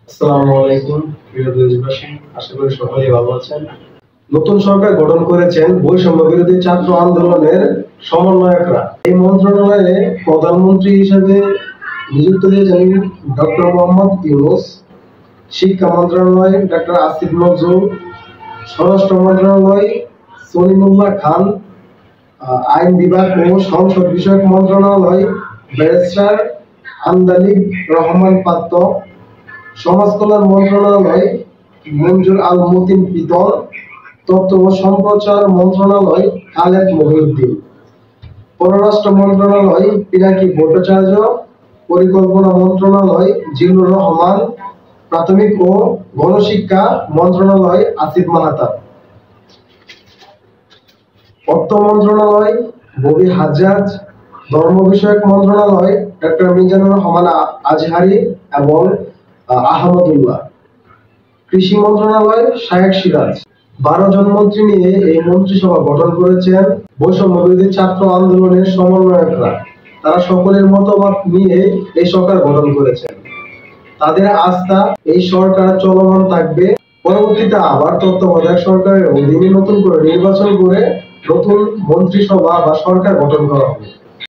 আসসালামু আলাইকুম প্রিয় দেশবাসী, আশা করি সকলেই ভালো আছেন। নতুন সরকার গঠন করেছেন বৈষম্য বিরোধী ছাত্র আন্দোলনের সমন্বয়করা। এই মন্ত্রণালয়ে প্রধানমন্ত্রী হিসেবে নিযুক্ত হয়েছেন ডক্টর মোহাম্মদ ইউনূস, শিক্ষা মন্ত্রণালয় ডক্টর আসিফ নজরুল, স্বরাষ্ট্র মন্ত্রণালয় সলিমুল্লাহ খান, আইন বিভাগ ও সংসদ বিষয়ক মন্ত্রণালয় ব্যারিস্টার আন্দালিব রহমান পাত্র, সমাজ কল্যাণ মন্ত্রণালয় মঞ্জুর আল মতিন পিতল, তথ্য ও সম্প্রচার মন্ত্রণালয় খালেদ মহিউদ্দিন, পররাষ্ট্র মন্ত্রণালয় পিনাকি ভট্টাচার্য, পরিকল্পনা মন্ত্রণালয় জিল্লুর রহমান, প্রাথমিক ও গণশিক্ষা মন্ত্রণালয় আসিফ মাহাতাব, অর্থ মন্ত্রণালয় ববি হাজ্জাজ, ধর্ম বিষয়ক মন্ত্রণালয় ডক্টর মিজানুর রহমান আজহারি এবং আহমদুল্লাহ, কৃষি মন্ত্রণালয় শায়েখ সিরাজ। 12 জন মন্ত্রী নিয়ে এই মন্ত্রিসভা গঠন করেছেন বৈষম্য বিরোধী ছাত্র আন্দোলনের সমন্বয়করা। তারা সকলের মতামত নিয়ে এই সরকার গঠন করেছেন। তাদের আস্থা এই সরকার চলমান থাকবে। পরবর্তীতে আবার তত্ত্বাবধায়ক সরকারের অধীনে নতুন করে নির্বাচন করে নতুন মন্ত্রিসভা বা সরকার গঠন করা হবে।